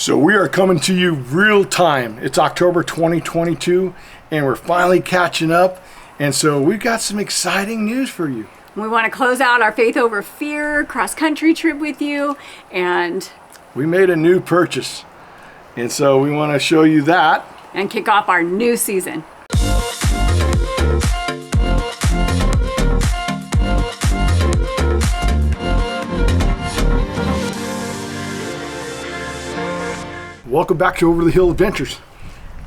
So we are coming to you real time. It's October 2022 and we're finally catching up. And so we've got some exciting news for you. We want to close out our Faith Over Fear cross-country trip with you, and we made a new purchase. And so we want to show you that. And kick off our new season. Welcome back to Over the Hill Adventures.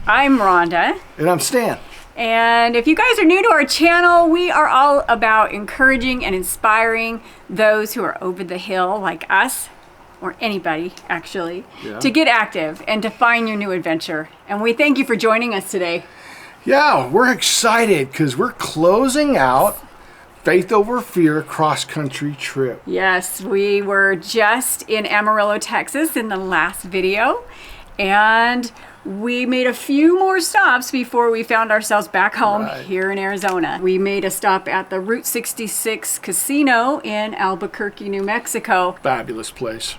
I'm Rhonda. And I'm Stan. And if you guys are new to our channel, we are all about encouraging and inspiring those who are over the hill like us, or anybody actually, to get active and to find your new adventure. And we thank you for joining us today. Yeah, we're excited because we're closing out Faith Over Fear cross-country trip. Yes, we were just in Amarillo, Texas in the last video, and we made a few more stops before we found ourselves back home here in Arizona. We made a stop at the Route 66 Casino in Albuquerque, New Mexico. Fabulous place.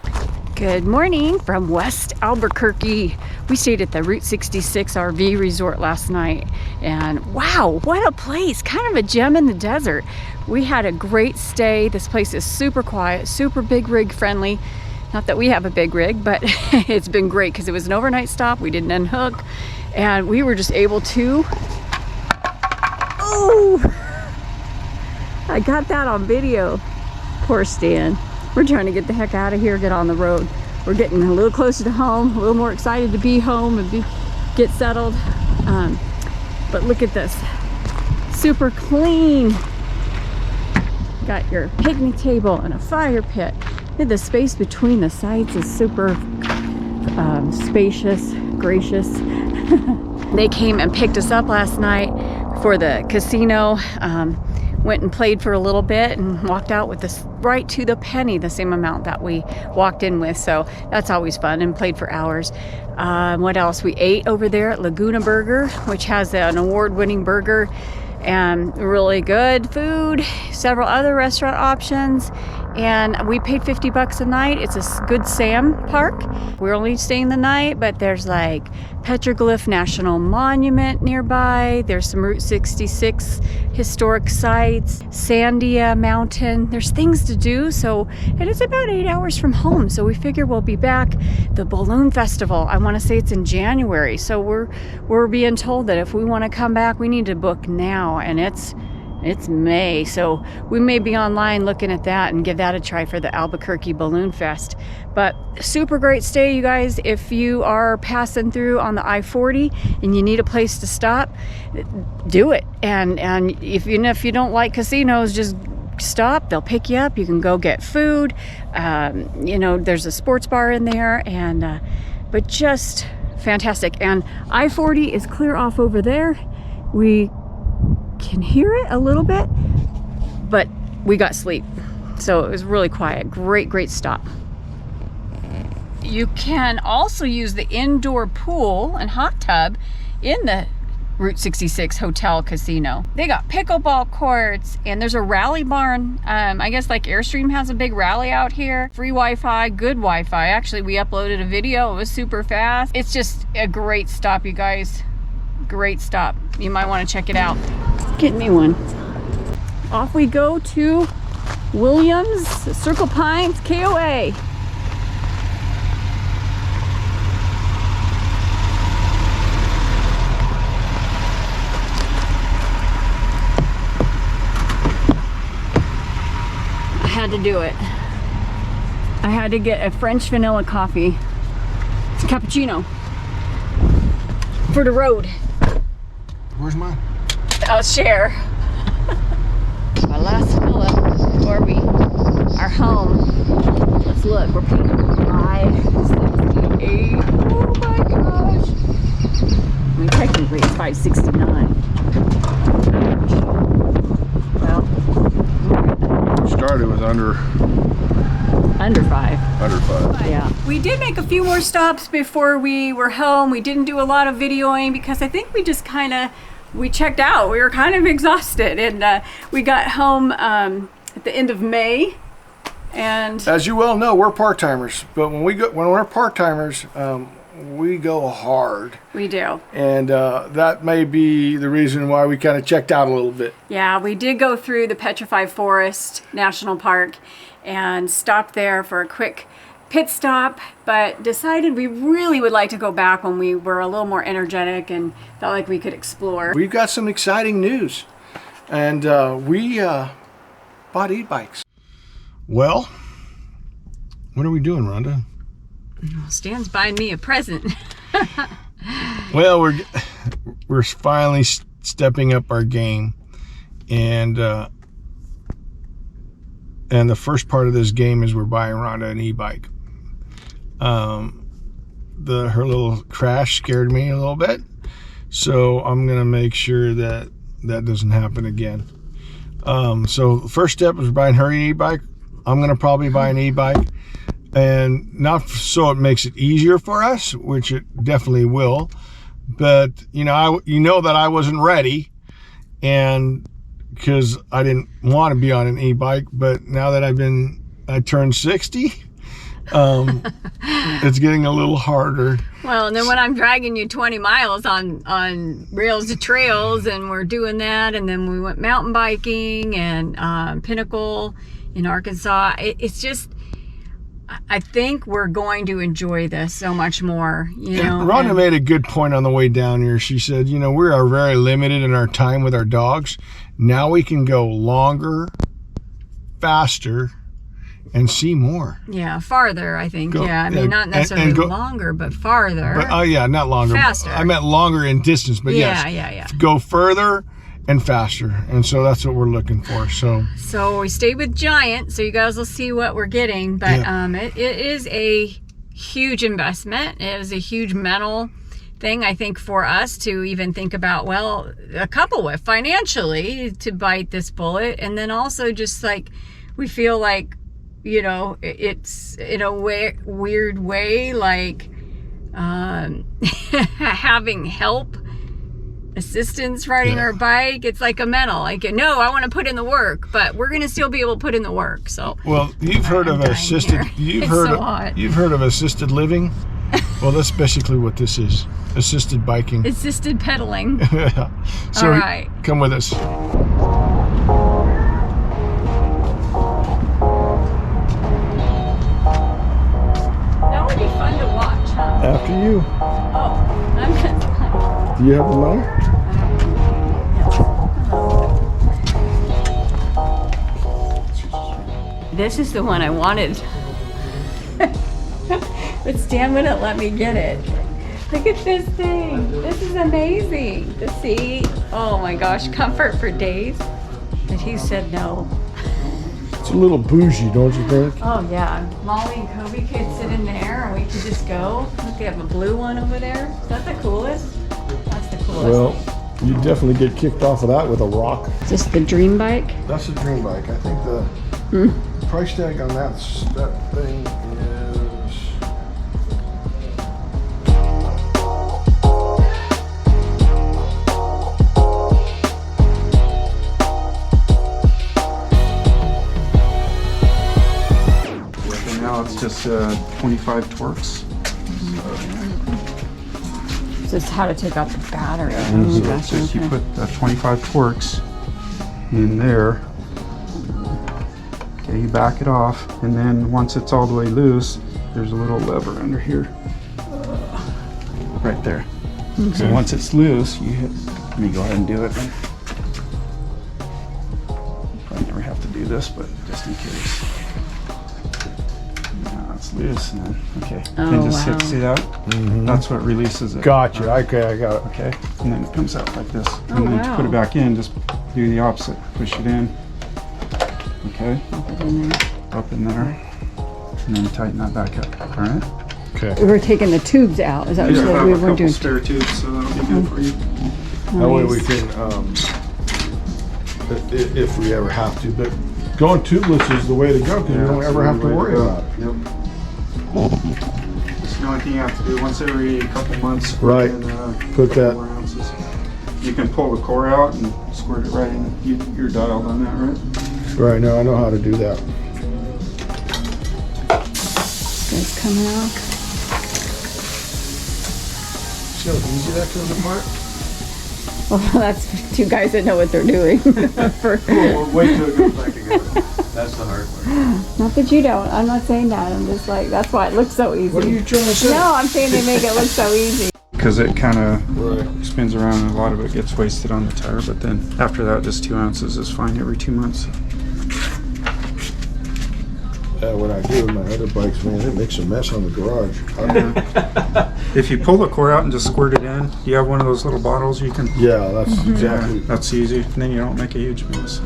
Good morning from West Albuquerque. We stayed at the Route 66 RV resort last night, and wow, what a place. Kind of a gem in the desert. We had a great stay. This place is super quiet, super big rig friendly. Not that we have a big rig, but it's been great because it was an overnight stop. We didn't unhook, and we were just able to, oh, I got that on video. Poor Stan. We're trying to get the heck out of here, get on the road. We're getting a little closer to home, a little more excited to be home and get settled. But look at this, super clean. Got your picnic table and a fire pit. The space between the sites is super spacious, gracious. They came and picked us up last night for the casino. Went and played for a little bit and walked out with this right to the penny, the same amount that we walked in with. So that's always fun, and played for hours. What else? We ate over there at Laguna Burger, which has an award-winning burger and really good food, several other restaurant options, and we paid $50 a night. It's a Good Sam park. We're only staying the night, but there's like Petroglyph National Monument nearby. There's some Route 66 historic sites, Sandia Mountain. There's things to do. So, and it's about 8 hours from home. So we figure we'll be back. The Balloon Festival, I want to say it's in January. So we're being told that if we want to come back, we need to book now, and it's May, so we may be online looking at that and give that a try for the Albuquerque Balloon Fest. But super great stay, you guys. If you are passing through on the I-40 and you need a place to stop, do it. And if you don't like casinos, just stop. They'll pick you up. You can go get food. There's a sports bar in there, and but just fantastic. And I-40 is clear off over there. We can hear it a little bit, but we got sleep, so it was really quiet. Great stop. You can also use the indoor pool and hot tub in the Route 66 Hotel Casino. They got pickleball courts, and there's a rally barn. I guess like Airstream has a big rally out here. Free Wi-Fi, good Wi-Fi. Actually, we uploaded a video. It was super fast. It's just a great stop, you guys. Great stop. You might want to check it out. Get me one. Off we go to Williams, Circle Pines, KOA. I had to do it. I had to get a French vanilla coffee. It's a cappuccino for the road. Where's mine? I'll share. My last fill up before we are home. Let's look. We're paying $5.68. Oh my gosh. I mean, technically it's $5.69. Well, started with under 5. Under 5. Yeah. We did make a few more stops before we were home. We didn't do a lot of videoing because I think we just we checked out. We were kind of exhausted, and we got home at the end of May, And as you well know, we're part-timers, but when we're part-timers, we go hard. we do. And that may be the reason why we kind of checked out a little bit. Yeah, we did go through the Petrified Forest National Park and stopped there for a quick pit stop, but decided we really would like to go back when we were a little more energetic and felt like we could explore. We've got some exciting news, and we bought e-bikes. Well, what are we doing, Rhonda? Stan's buying me a present. Well, we're finally stepping up our game, and the first part of this game is we're buying Rhonda an e-bike. Her little crash scared me a little bit, so I'm gonna make sure that doesn't happen again. So the first step is buying her an e-bike. I'm gonna probably buy an e-bike, and not so it makes it easier for us, which it definitely will, but you know that I wasn't ready, and because I didn't want to be on an e-bike, but now that I turned 60, it's getting a little harder. Well, and then when I'm dragging you 20 miles on rails to trails, and we're doing that, and then we went mountain biking and Pinnacle in Arkansas. It's just, I think we're going to enjoy this so much more, you know. Rhonda made a good point on the way down here. She said, we are very limited in our time with our dogs. Now we can go longer, faster, and see more. Yeah, farther, I think. Not necessarily longer, but farther. But, yeah, not longer. Faster. I meant longer in distance, but yeah. Go further and faster. And so that's what we're looking for. So we stayed with Giant, so you guys will see what we're getting. But it is a huge investment. It is a huge mental thing, I think, for us to even think about, well, a couple with financially to bite this bullet. And then also just like, we feel like, it's in a weird way, like having help, assistance riding our bike. It's like a mental, like, no, I want to put in the work, but we're going to still be able to put in the work. So, well, you've heard of assisted, you've heard of assisted living. Well, that's basically what this is. Assisted biking. Assisted pedaling. So, all right. Come with us. That would be fun to watch, huh? After you. Oh, I'm gonna. Do you have the money? This is the one I wanted. But Stan wouldn't let me get it. Look at this thing. This is amazing. The seat. Oh my gosh, comfort for days. But he said no. It's a little bougie, don't you think? Oh yeah. Molly and Kobe could sit in there and we could just go. Look, they have a blue one over there. Is that the coolest? That's the coolest. Well, you definitely get kicked off of that with a rock. Is this the dream bike? That's a dream bike. I think the price tag on that thing is... Now it's just 25 torques. This is how to take out the battery. So it's just you put 25 torques in there. Okay, you back it off, and then once it's all the way loose, there's a little lever under here. Right there. Okay. So once it's loose, you hit. Let me go ahead and do it then. Probably never have to do this, but just in case. It's loose, and then and just hit, see that? That's what releases it. Gotcha. Okay, I got it. Okay, and then it comes out like this. And then to put it back in, just do the opposite. Push it in. Okay. Up in there, and then tighten that back up. All right. Okay. We're taking the tubes out. Is that what I we have a were couple doing? spare tubes, so that'll be good for you. That way we can, if we ever have to. But going tubeless is the way to go because you don't ever have to worry about it. Yep. Just the only thing you have to do once every couple months. Right. Put that. More ounces. You can pull the core out and squirt it right in. You're dialed on that, right? Right now, I know how to do that. Just come out. See how easy that comes apart? Well, that's two guys that know what they're doing. We'll wait till it goes back together. That's the hard part. Not that you don't. I'm not saying that. I'm just like, that's why it looks so easy. What are you trying to say? No, I'm saying they make it look so easy. Because it kind of Right. spins around and a lot of it gets wasted on the tire. But then after that, just 2 ounces is fine every 2 months. What I do with my other bikes, man, it makes a mess on the garage. If you pull the core out and just squirt it in, you have one of those little bottles you can. Yeah, that's exactly. That's easy. And then you don't make a huge mess.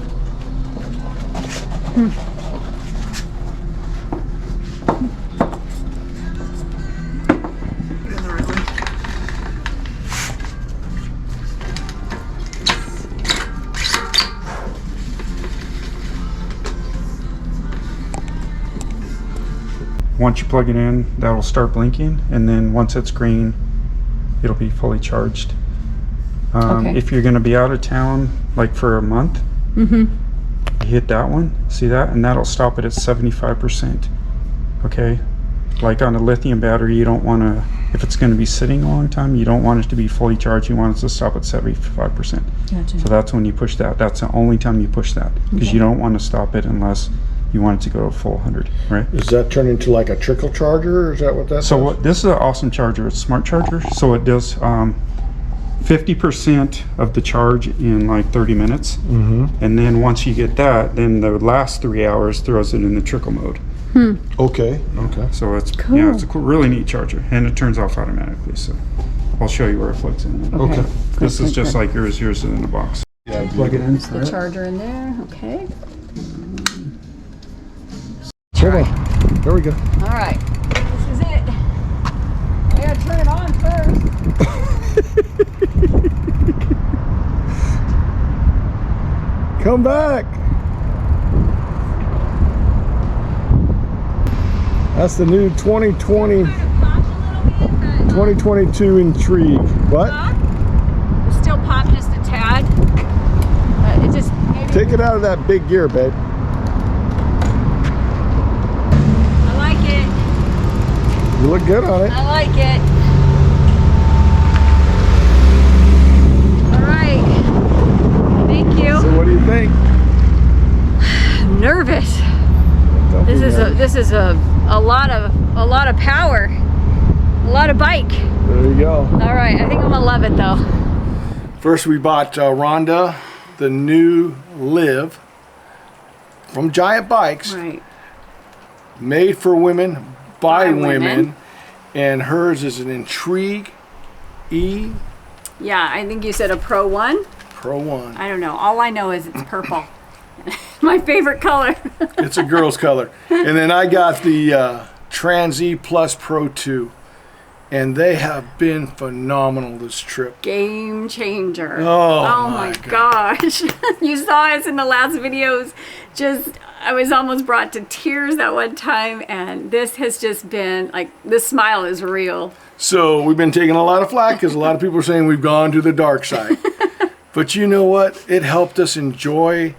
Once you plug it in, that'll start blinking, and then once it's green, it'll be fully charged. Okay. If you're going to be out of town, like for a month, you hit that one, see that, and that'll stop it at 75%. Okay, like on a lithium battery, you don't want to, if it's going to be sitting a long time, you don't want it to be fully charged. You want it to stop at 75%. Gotcha. So that's when you push that. That's the only time you push that, because you don't want to stop it unless you want it to go to full 100, right? Does that turn into like a trickle charger, or is that what that So does? what, this is an awesome charger. It's a smart charger. So it does 50% of the charge in like 30 minutes. And then once you get that, then the last 3 hours throws it in the trickle mode. Okay, okay. So it's, Cool. yeah, it's a cool, really neat charger. And it turns off automatically. So I'll show you where it plugs in. Okay. This is just like yours. Yours is in a box. Yeah, Plug it in. The charger in there, okay. Hold on. There we go. All right, this is it. I gotta turn it on first. Come back. That's the new 2022 Intrigue. What? It still popped just a tad. It just maybe Take it out of that big gear, babe. I like it. You look good on it. I like it. All right. Thank you. So what do you think? I'm nervous. Don't be This is a lot of power. A lot of bike. There you go. All right, I think I'm gonna love it though. First we bought Rhonda the new Live from Giant Bikes, Right. made for women by women, women. and hers is an Intrigue E Yeah, I think you said a Pro 1. Pro 1. I don't know. All I know is it's purple. My favorite color. It's a girl's color. And then I got the Trans E Plus Pro 2, and they have been phenomenal this trip. Game changer. Oh my gosh. You saw us in the last videos. I was almost brought to tears that one time, and this has just been like, this smile is real. So we've been taking a lot of flack because a lot of people are saying we've gone to the dark side. But you know what? It helped us enjoy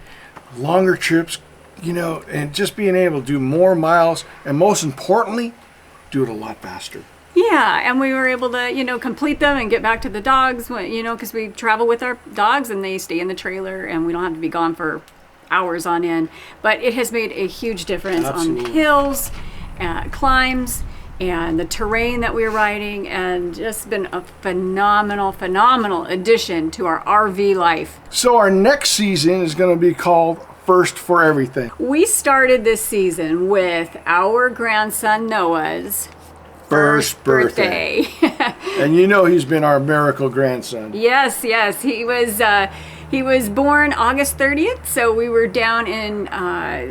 longer trips, you know, and just being able to do more miles, and most importantly, do it a lot faster. Yeah, and we were able to, you know, complete them and get back to the dogs, you know, because we travel with our dogs and they stay in the trailer and we don't have to be gone for hours on end. But it has made a huge difference Absolutely. on hills, climbs, and the terrain that we're riding, and just been a phenomenal addition to our RV life. So our next season is going to be called First for Everything. We started this season with our grandson Noah's First birthday. And you know he's been our miracle grandson. Yes, he was born August 30th, so we were down in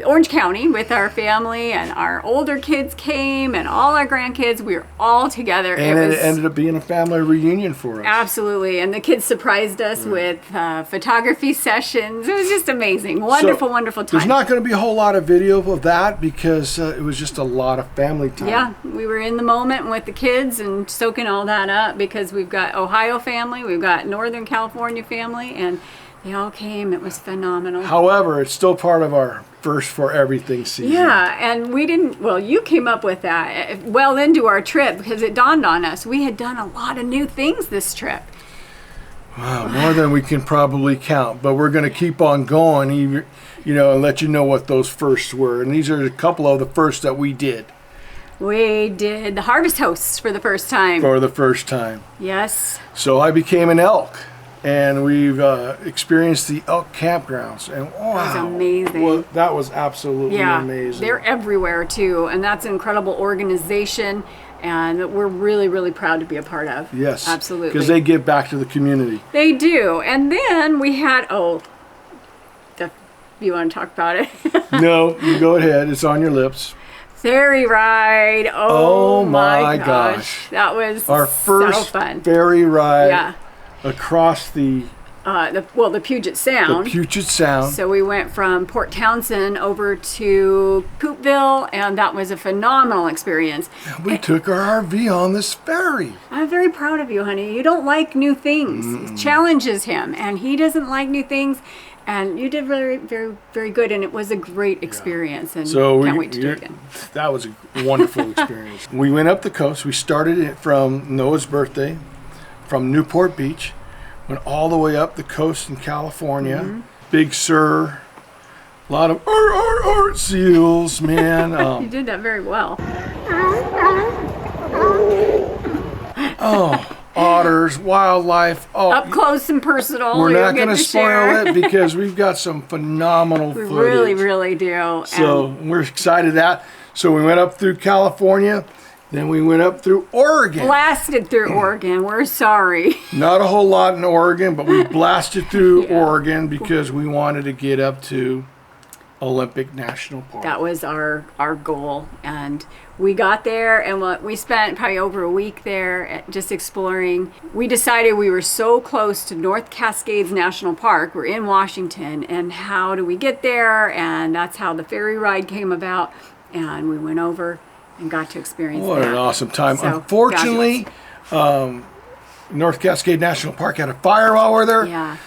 Orange County with our family, and our older kids came, and all our grandkids. We were all together. And it ended up being a family reunion for us. Absolutely, and the kids surprised us with photography sessions. It was just amazing. Wonderful time. There's not going to be a whole lot of video of that because it was just a lot of family time. Yeah, we were in the moment with the kids and soaking all that up because we've got Ohio family, we've got Northern California family, and they all came. It was phenomenal. However, it's still part of our first for everything season. Yeah, and we didn't, well, you came up with that well into our trip because it dawned on us. We had done a lot of new things this trip. Wow, more than we can probably count, but we're going to keep on going, you know, and let you know what those firsts were. And these are a couple of the firsts that we did. We did the harvest hosts for the first time. For the first time. Yes. So I became an elk, and we've experienced the elk campgrounds. And wow, That was amazing. Well, that was absolutely amazing. They're everywhere too, and that's an incredible organization, and we're really, really proud to be a part of. Yes. Absolutely. Because they give back to the community. They do. And then we had, you want to talk about it? No, you go ahead. It's on your lips. Ferry ride. Oh my gosh. That was Our first so fun. ferry ride Yeah. across the The Puget Sound. Puget Sound. So we went from Port Townsend over to Coopville, and that was a phenomenal experience. We took our RV on this ferry. I'm very proud of you, honey. You don't like new things. It challenges him, and he doesn't like new things. And you did very, very, very good, and it was a great experience. And So can't wait to do it again. That was a wonderful experience. We went up the coast. We started it from Noah's birthday, from Newport Beach, went all the way up the coast in California. Big Sur, a lot of seals, man. You did that very well. Otters, wildlife. Up close and personal. We're we not don't get going to spoil share. it because we've got some phenomenal We footage. really, really do. So we're excited that. So we went up through California, then we went up through Oregon. Blasted through Oregon. We're sorry. Not a whole lot in Oregon, but we blasted through Yeah. Oregon because we wanted to get up to Olympic National Park. That was our goal, and we got there, and we spent probably over a week there just exploring. We decided we were so close to North Cascades National Park. We're in Washington, and how do we get there? And that's how the ferry ride came about, and we went over and got to experience What that. an awesome time. So, Unfortunately, North Cascade National Park had a fire while we're there Yeah.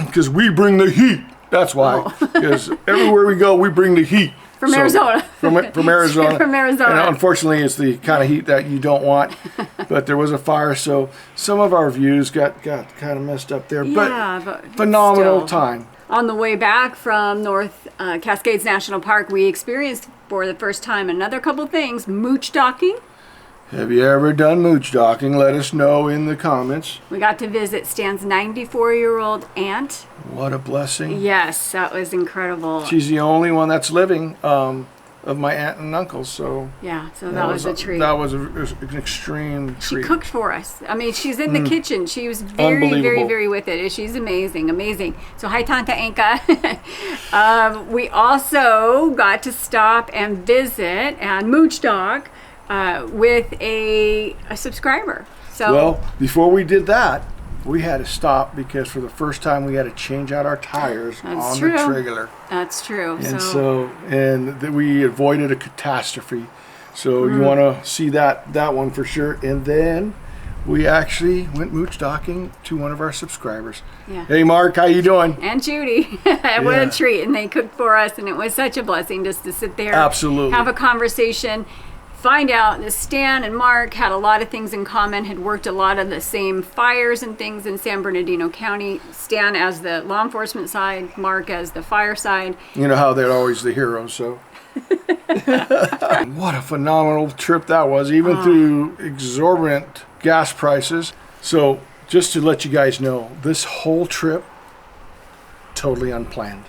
because we bring the heat. That's why. Because everywhere we go, we bring the heat. From Arizona. From Arizona. From Arizona. And unfortunately, it's the kind of heat that you don't want. But there was a fire, so some of our views got kind of messed up there. Yeah, but but phenomenal still. time. On the way back from North Cascades National Park, we experienced for the first time another couple things. Mooch docking. Have you ever done mooch docking? Let us know in the comments. We got to visit Stan's 94-year-old aunt. What a blessing. Yes, that was incredible. She's the only one that's living of my aunt and uncle, so Yeah, so that was a treat. That was an extreme She treat. cooked for us. I mean, she's in the kitchen. She was very, very, Unbelievable. very with it. She's amazing, amazing. So hi, Tanta Anka. We also got to stop and visit and mooch dog with a subscriber. So Well, before we did that, we had to stop because for the first time we had to change out our tires That's on true. the trailer. that's true. And we avoided a catastrophe. So Mm-hmm. you want to see that one for sure. And then we actually went mooch docking to one of our subscribers. Yeah. Hey Mark, how you doing? And Judy, what Yeah. a treat. And they cooked for us, and it was such a blessing just to sit there, Absolutely. have a conversation, find out that Stan and Mark had a lot of things in common, had worked a lot of the same fires and things in San Bernardino County. Stan as the law enforcement side, Mark as the fire side. You know how they're always the heroes, so. What a phenomenal trip that was, even through exorbitant gas prices. So just to let you guys know, this whole trip, totally unplanned.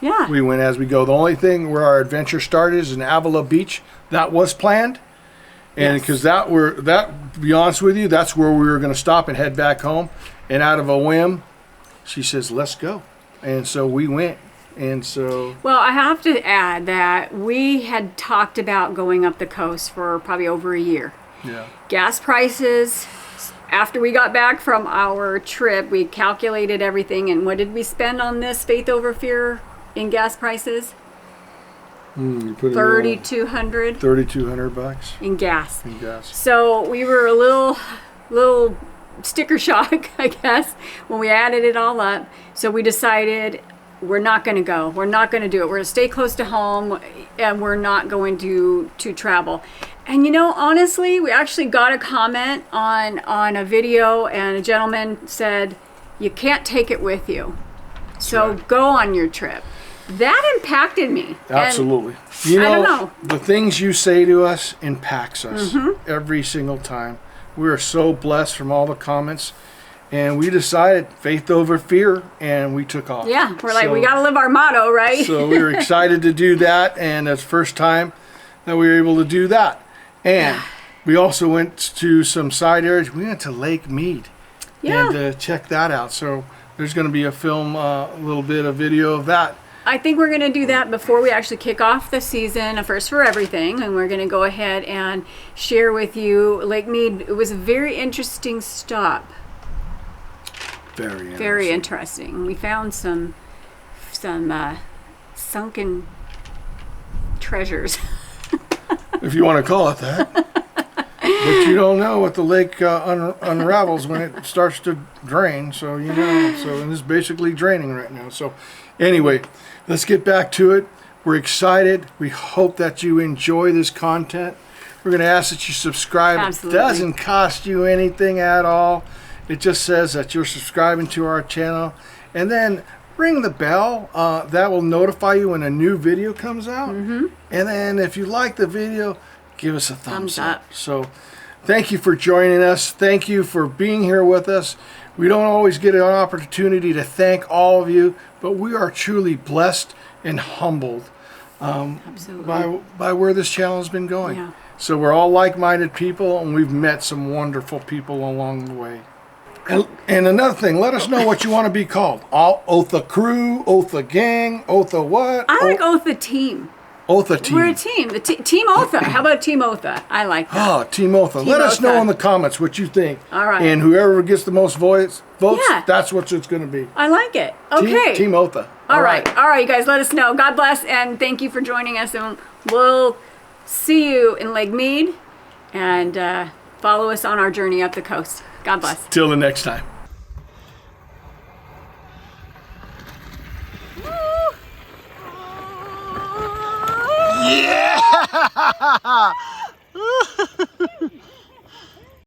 Yeah. We went as we go. The only thing where our adventure started is in Avila Beach. That was planned. And because to be honest with you, that's where we were going to stop and head back home. And out of a whim, she says, let's go. And so we went. And so, Well, I have to add that we had talked about going up the coast for probably over a year. yeah. Gas prices, after we got back from our trip, we calculated everything, and what did we spend on this Faith Over Fear in gas prices? You put it $3,200 $3,200 in gas. in gas. So we were a little sticker shock, I guess, when we added it all up. So we decided we're not going to go. We're not going to do it. We're going to stay close to home, and we're not going to travel. And you know, honestly, we actually got a comment on a video, and a gentleman said, you can't take it with you. So go on your trip. That impacted me. Absolutely. And You know, I don't know. the things you say to us impacts us every single time. We are so blessed from all the comments. And we decided faith over fear, and we took off. Yeah, we're like, So- we got to live our motto, right? So we were excited to do that, and it's the first time that we were able to do that. And we also went to some side areas. We went to Lake Mead and check that out. So there's going to be a film, a little bit of video of that. I think we're going to do that before we actually kick off the season, a first for everything, and we're going to go ahead and share with you Lake Mead. It was a very interesting stop. Very interesting. We found some sunken treasures. If you want to call it that. But you don't know what the lake unravels when it starts to drain. So, you know, and it's basically draining right now. So anyway, let's get back to it. We're excited. We hope that you enjoy this content. We're going to ask that you subscribe. Absolutely. It doesn't cost you anything at all. It just says that you're subscribing to our channel. And then ring the bell. That will notify you when a new video comes out. And then if you like the video, give us a thumbs up. So thank you for joining us. Thank you for being here with us. We don't always get an opportunity to thank all of you, but we are truly blessed and humbled by where this channel has been going. Yeah. So we're all like-minded people, and we've met some wonderful people along the way. And another thing, let us know what you want to be called. Otha Crew, Otha Gang, Otha what? I like Otha Team. Otha Team. We're a team. Team Otha. How about Team Otha? I like that. Oh, Team Otha. Let us know Otha. in the comments what you think. All right. And whoever gets the most votes, Yeah. that's what it's going to be. I like it. Okay. Team Otha. All right. All right, you guys, let us know. God bless, and thank you for joining us. And we'll see you in Lake Mead, and follow us on our journey up the coast. God bless. Till the next time. Yeah!